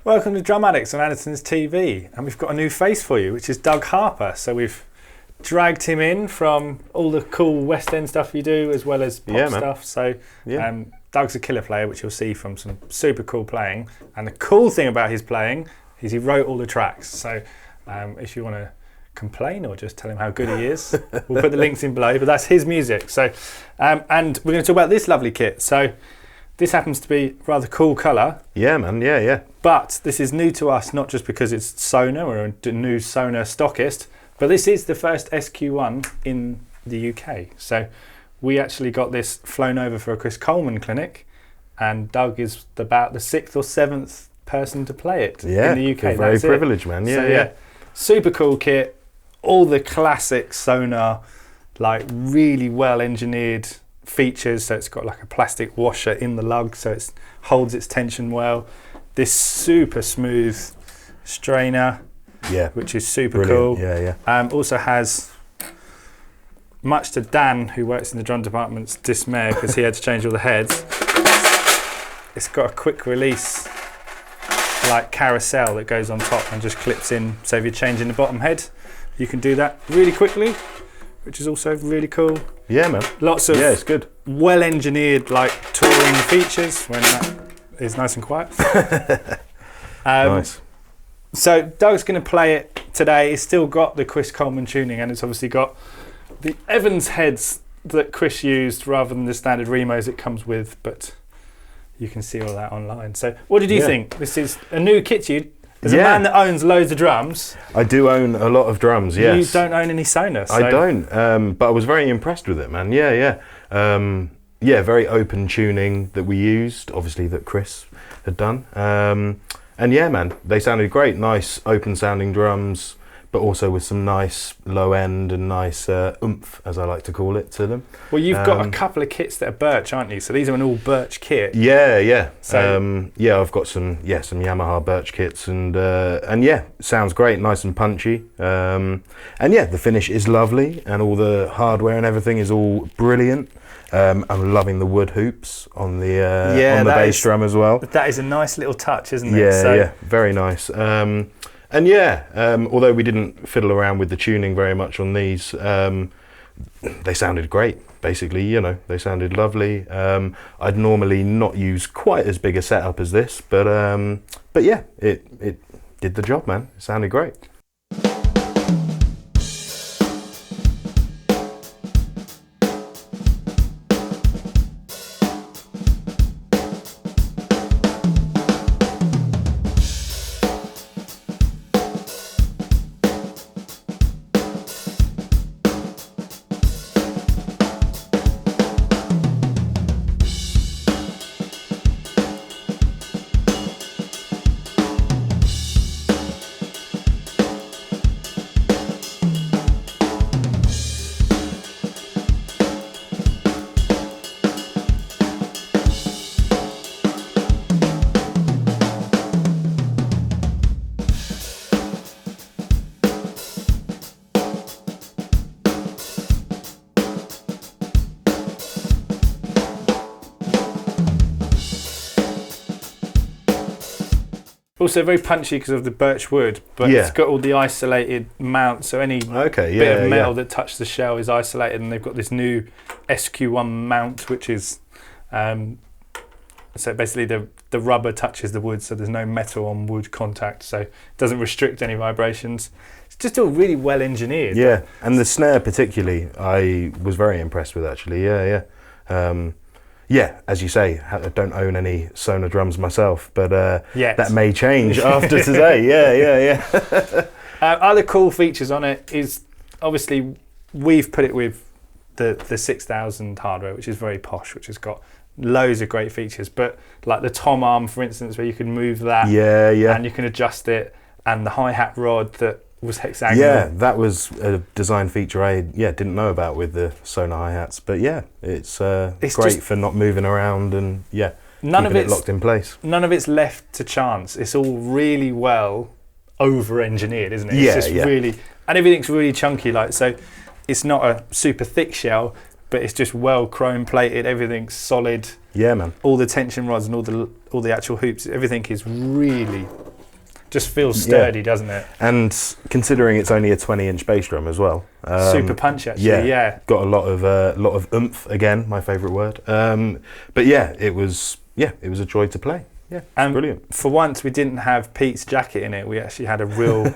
Welcome to Drum Addicts on Andertons TV, and we've got a new face for you, which is Doug Harper. So we've dragged him in from all the cool West End stuff you do, as well as pop stuff. So Doug's a killer player, which you'll see from some super cool playing. And the cool thing about his playing is he wrote all the tracks. So if you want to complain or just tell him how good he is, we'll put the links in below. But that's his music. So and we're going to talk about this lovely kit. So this happens to be a rather cool colour. Yeah, man, yeah. But this is new to us, not just because it's Sonor, we're a new Sonor stockist, but this is the first SQ1 in the UK. So we actually got this flown over for a Chris Coleman clinic, and Doug is about the 6th or 7th person to play it in the UK. Very privileged, man. Yeah. Super cool kit, all the classic Sonor, like really well engineered features. So it's got like a plastic washer in the lug, so it holds its tension well. This super smooth strainer, which is super cool. Also has, much to Dan, who works in the drum department's dismay because he had to change all the heads, it's got a quick release like carousel that goes on top and just clips in. So if you're changing the bottom head, you can do that really quickly, which is also really cool. Yeah, man. Lots of it's good. Well-engineered like touring features when that is nice and quiet. Nice. So Doug's going to play it today. It's still got the Chris Coleman tuning, and it's obviously got the Evans heads that Chris used rather than the standard Remos it comes with, but you can see all that online. So what did you think? This is a new kit to you. As a man that owns loads of drums. I do own a lot of drums, yes. You don't own any Sonor. So. I don't, but I was very impressed with it, man. Very open tuning that we used, obviously that Chris had done. And yeah, man, they sounded great. Nice open sounding drums, but also with some nice low end and nice oomph, as I like to call it, to them. Well, you've got a couple of kits that are birch, aren't you? So these are an all birch kit. Yeah. So I've got some Yamaha birch kits, and sounds great, nice and punchy. The finish is lovely, and all the hardware and everything is all brilliant. I'm loving the wood hoops on the bass drum as well. That is a nice little touch, isn't it? Yeah, very nice. Although we didn't fiddle around with the tuning very much on these, they sounded great. Basically, they sounded lovely. I'd normally not use quite as big a setup as this, but it did the job, man. It sounded great. Also very punchy because of the birch wood, but it's got all the isolated mount, so any bit of metal that touched the shell is isolated, and they've got this new SQ1 mount, which is so basically the rubber touches the wood, so there's no metal on wood contact, so it doesn't restrict any vibrations. It's just all really well engineered. Yeah, and the snare particularly, I was very impressed with actually. As you say, I don't own any Sonor drums myself, but that may change after today. Other cool features on it is, obviously, we've put it with the 6000 hardware, which is very posh, which has got loads of great features, but like the tom arm, for instance, where you can move that, and you can adjust it, and the hi-hat rod that was hexagonal. Yeah, that was a design feature I didn't know about with the Sonor hi-hats, but it's great for not moving around and keeping it locked in place. None of it's left to chance. It's all really well over-engineered, isn't it? It's really, and everything's really chunky, so it's not a super thick shell, but it's just well chrome plated, everything's solid. Yeah, man. All the tension rods and all the actual hoops, everything is really just feels sturdy, doesn't it? And considering it's only a 20-inch bass drum as well, super punchy actually. Yeah, got a lot of oomph. Again, my favourite word. But yeah, it was a joy to play. Yeah, it's brilliant. For once, we didn't have Pete's jacket in it. We actually had a real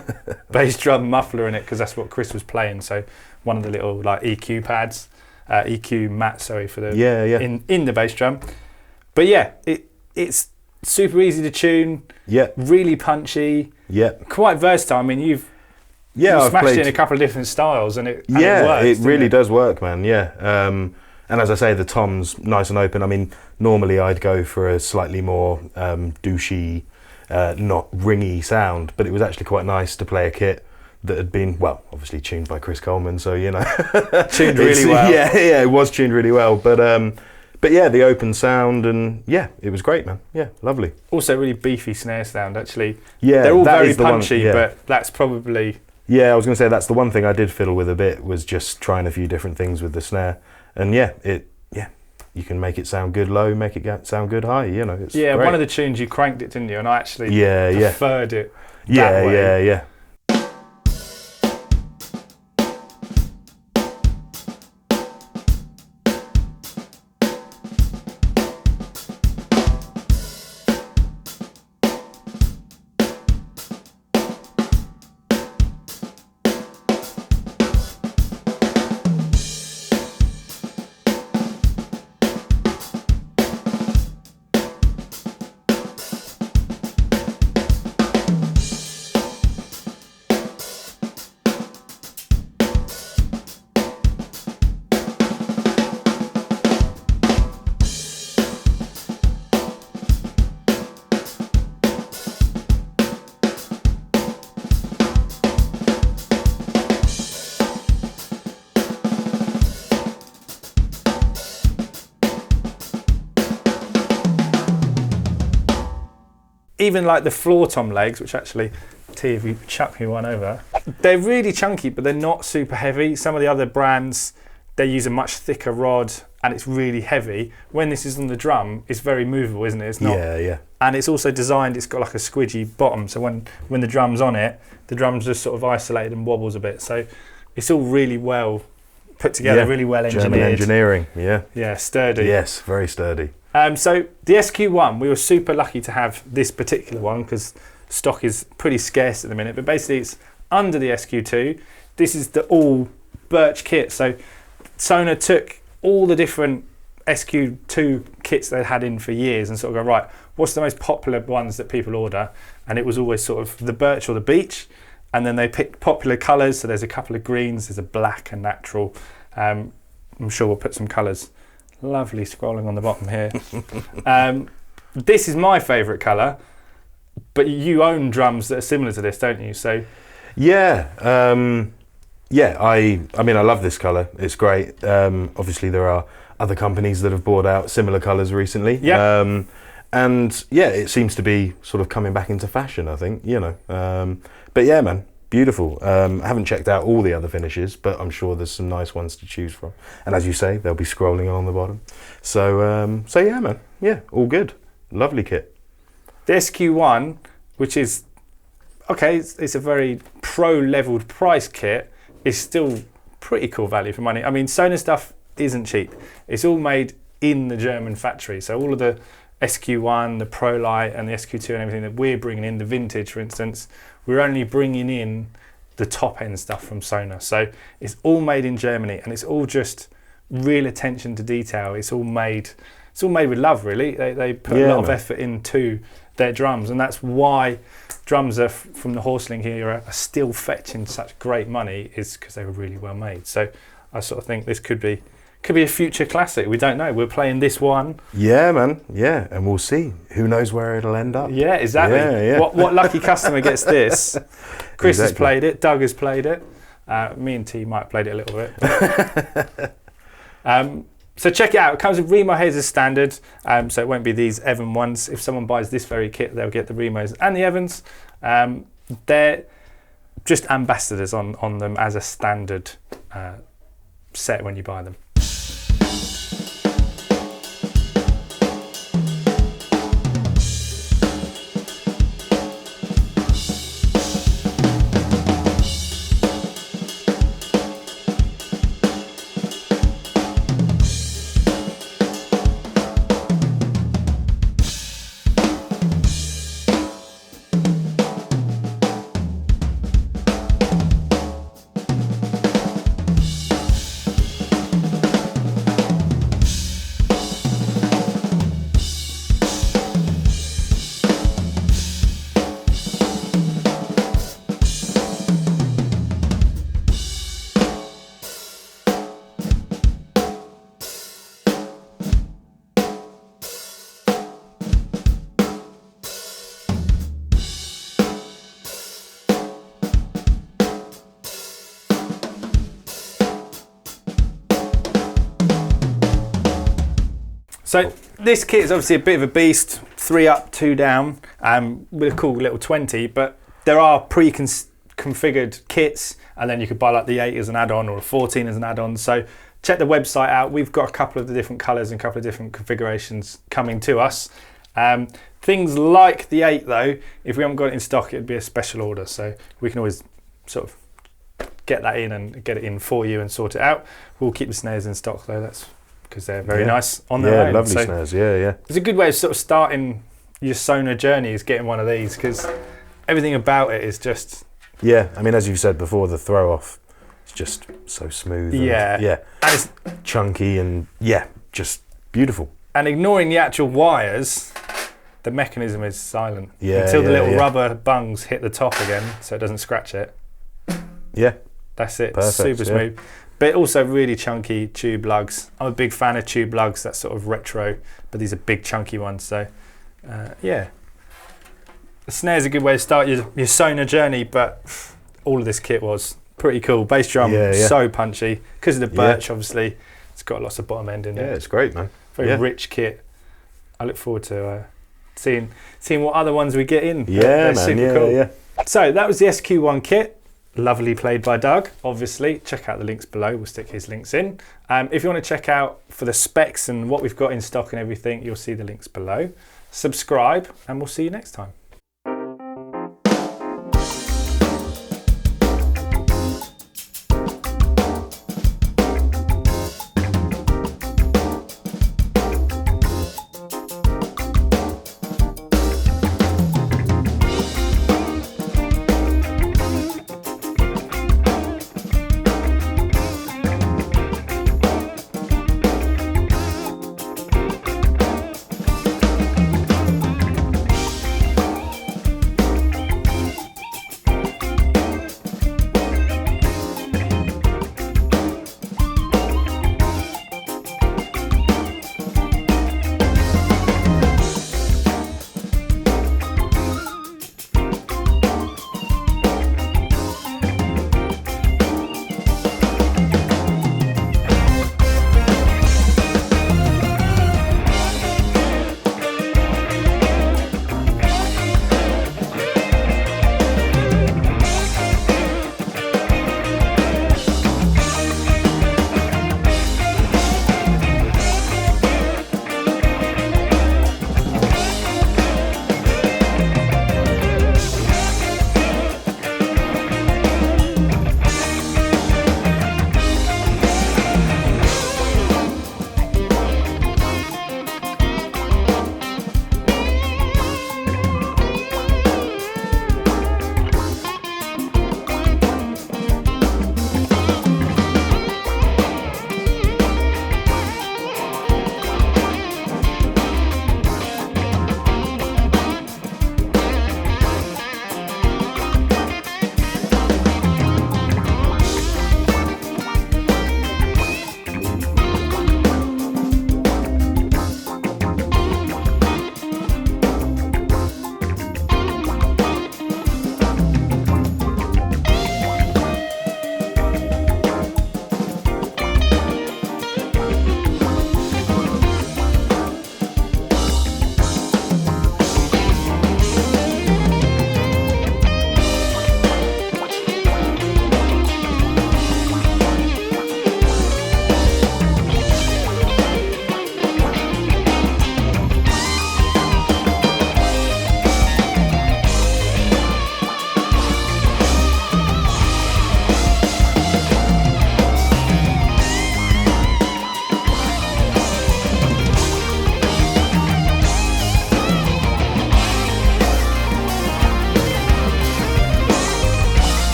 bass drum muffler in it because that's what Chris was playing. So one of the little like EQ pads, EQ mats, sorry, for the in the bass drum. But yeah, it's super easy to tune. Yeah, really punchy. Yeah, quite versatile. I mean, you've smashed it in a couple of different styles, and it works. It really does work, man. Yeah. And as I say, the tom's nice and open. I mean, normally I'd go for a slightly more douchey, not ringy sound, but it was actually quite nice to play a kit that had been, well, obviously tuned by Chris Coleman, so, you know. Tuned really well. Yeah, it was tuned really well. But yeah, the open sound, and yeah, it was great, man. Yeah, lovely. Also really beefy snare sound, actually. Yeah, they're all very punchy, but that's probably... Yeah, I was going to say that's the one thing I did fiddle with a bit, was just trying a few different things with the snare. And you can make it sound good low, make it sound good high, you know. It's great. One of the tunes you cranked it, didn't you? And I actually preferred it that way. Yeah. Even like the floor tom legs, which actually, T, if you chuck me one over, they're really chunky, but they're not super heavy. Some of the other brands, they use a much thicker rod and it's really heavy. When this is on the drum, it's very movable, isn't it? It's not. Yeah. And it's also designed, it's got like a squidgy bottom, so when the drum's on it, the drum's just sort of isolated and wobbles a bit. So it's all really well put together, really well engineered. German engineering, yeah. Yeah, sturdy. Yes, very sturdy. So the SQ1, we were super lucky to have this particular one because stock is pretty scarce at the minute, but basically it's under the SQ2. This is the all birch kit. So Sonor took all the different SQ2 kits they'd had in for years and sort of go, right, what's the most popular ones that people order? And it was always sort of the birch or the beech. And then they picked popular colours. So there's a couple of greens, there's a black and natural. I'm sure we'll put some colours. Lovely scrolling on the bottom here. This is my favourite colour, but you own drums that are similar to this, don't you? So, yeah. I mean, I love this colour. It's great. Obviously, there are other companies that have brought out similar colours recently. Yeah. And yeah, it seems to be sort of coming back into fashion, I think, you know. But yeah, man. Beautiful. I haven't checked out all the other finishes, but I'm sure there's some nice ones to choose from. And as you say, they'll be scrolling along the bottom. So yeah, man. Yeah, all good. Lovely kit. The SQ1, which is, okay, it's a very pro-leveled price kit, is still pretty cool value for money. I mean, Sonor stuff isn't cheap. It's all made in the German factory. So all of the SQ1, the Pro Light and the SQ2 and everything that we're bringing in, the vintage, for instance, we're only bringing in the top end stuff from Sonor. So it's all made in Germany and it's all just real attention to detail. It's all made with love, really. They put a lot of effort into their drums, and that's why drums are from the Horseling here are still fetching such great money, is because they were really well made. So I sort of think this could be a future classic. We don't know. We're playing this one. Yeah, man. Yeah, and we'll see. Who knows where it'll end up? Yeah, exactly. Yeah. What lucky customer gets this? Chris has played it. Doug has played it. Me and T might have played it a little bit. So check it out. It comes with Remo heads as standard, so it won't be these Evan ones. If someone buys this very kit, they'll get the Remos and the Evans. They're just ambassadors on them as a standard set when you buy them. So this kit is obviously a bit of a beast, 3 up, 2 down, with a cool little 20, but there are pre-configured kits, and then you could buy like the 8 as an add-on or a 14 as an add-on. So check the website out. We've got a couple of the different colours and a couple of different configurations coming to us. Things like the 8 though, if we haven't got it in stock, it'd be a special order. So we can always sort of get that in and get it in for you and sort it out. We'll keep the snares in stock though, that's because they're very nice on their own. Yeah, lovely snares, yeah. It's a good way of sort of starting your Sonor journey is getting one of these, because everything about it is just... Yeah, I mean, as you've said before, the throw-off is just so smooth. Yeah. And, and it's chunky and, just beautiful. And ignoring the actual wires, the mechanism is silent until the little rubber bungs hit the top again, so it doesn't scratch it. Yeah. That's it. Perfect, super smooth. But also really chunky tube lugs. I'm a big fan of tube lugs, that's sort of retro, but these are big chunky ones. So the snare's a good way to start your Sonor journey, but all of this kit was pretty cool. Bass drum, so punchy. Because of the birch, obviously, it's got lots of bottom end in it. Yeah, it's great, man. Very rich kit. I look forward to seeing what other ones we get in. Yeah, They're man. super cool. So that was the SQ1 kit. Lovely played by Doug, obviously. Check out the links below. We'll stick his links in. If you want to check out for the specs and what we've got in stock and everything, you'll see the links below. Subscribe, and we'll see you next time.